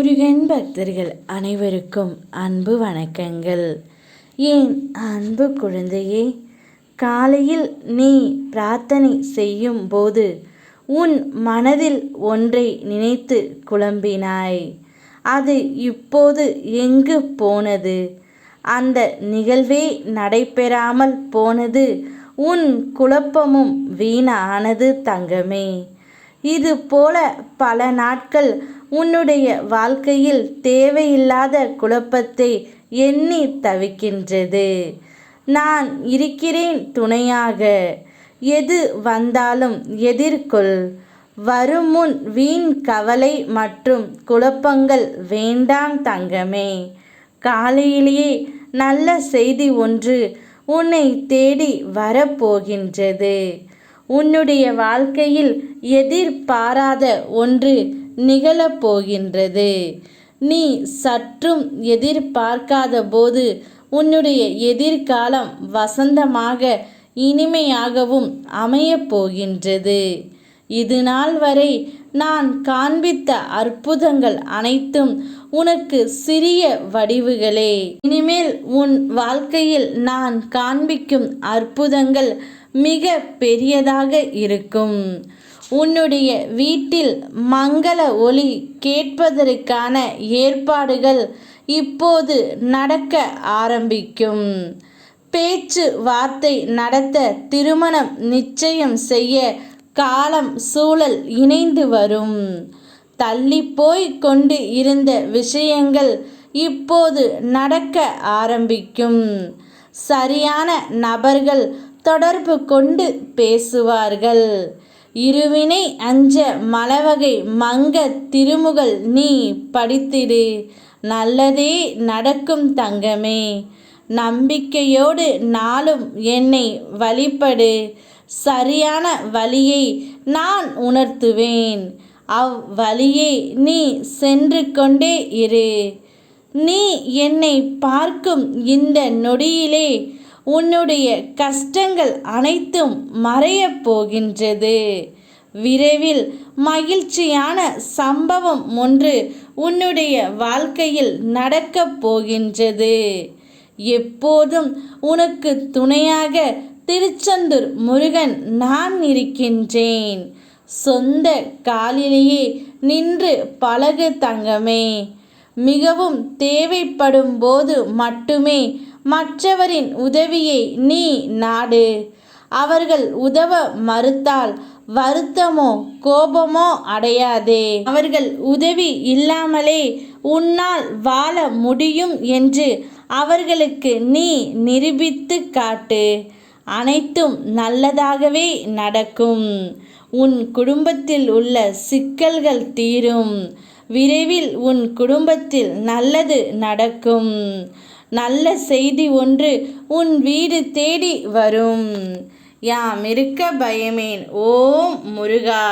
முருகன் பக்தர்கள் அனைவருக்கும் அன்பு வணக்கங்கள். என் அன்பு குழந்தையே, காலையில் நீ பிரார்த்தனை செய்யும் போது உன் மனதில் ஒன்றை நினைத்து குழம்பினாய். அது இப்போது எங்கு போனது? அந்த நிகழ்வே நடைபெறாமல் போனது. உன் குழப்பமும் வீணானது தங்கமே. இது போல பல நாட்கள் உன்னுடைய வாழ்க்கையில் தேவையில்லாத குழப்பத்தை எண்ணி தவிக்கின்றது. நான் இருக்கிறேன் துணையாக. எது வந்தாலும் எதிர்கொள். வரும் முன் வீண் கவலை மற்றும் குழப்பங்கள் வேண்டாம் தங்கமே. காலையிலேயே நல்ல செய்தி ஒன்று உன்னை தேடி வரப்போகின்றது. உன்னுடைய வாழ்க்கையில் எதிர்பாராத ஒன்று நிகழப்போகின்றது. நீ சற்றும் எதிர்பார்க்காத போது உன்னுடைய எதிர்காலம் வசந்தமாக இனிமையாகவும் அமையப் போகின்றது. இது நாள் வரை நான் காண்பித்த அற்புதங்கள் அனைத்தும் உனக்கு சிறிய வடிவுகளே. இனிமேல் உன் வாழ்க்கையில் நான் காண்பிக்கும் அற்புதங்கள் மிக பெரியதாக இருக்கும். உன்னுடைய வீட்டில் மங்கள ஒலி கேட்பதற்கான ஏற்பாடுகள் இப்போது நடக்க ஆரம்பிக்கும். பேச்சு வார்த்தை நடத்த, திருமணம் நிச்சயம் செய்ய காலம் சூழல் இணைந்து வரும். தள்ளிப்போய் கொண்டு இருந்த விஷயங்கள் இப்போது நடக்க ஆரம்பிக்கும். சரியான நபர்கள் தொடர்பு கொண்டு பேசுவார்கள். இருவினை அஞ்ச மலவகை மங்க திருமுகள் நீ படித்திடு. நல்லதே நடக்கும் தங்கமே. நம்பிக்கையோடு நாளும் என்னை வழிபடு. சரியான வழியை நான் உணர்த்துவேன். அவ்வழியை நீ சென்று கொண்டே இரு. நீ என்னை பார்க்கும் இந்த நொடியிலே உன்னுடைய கஷ்டங்கள் அனைத்தும் மறையப் போகின்றது. விரைவில் மகிழ்ச்சியான சம்பவம் ஒன்று உன்னுடைய வாழ்க்கையில் நடக்கப் போகின்றது. எப்போதும் உனக்கு துணையாக திருச்செந்தூர் முருகன் நான் இருக்கின்றேன். சொந்த காலிலேயே நின்று பழகு தங்கமே. மிகவும் தேவைப்படும் போது மட்டுமே மற்றவரின் உதவியை நீ நாடு. அவர்கள் உதவ மறுத்தால் வருத்தமோ கோபமோ அடையாதே. அவர்கள் உதவி இல்லாமலே உன்னால் வாழ முடியும் என்று அவர்களுக்கு நீ நிரூபித்து காட்டு. அனைத்தும் நல்லதாகவே நடக்கும். உன் குடும்பத்தில் உள்ள சிக்கல்கள் தீரும். விரைவில் உன் குடும்பத்தில் நல்லது நடக்கும். நல்ல செய்தி ஒன்று உன் வீடு தேடி வரும். யாம் இருக்க பயமேன். ஓம் முருகா.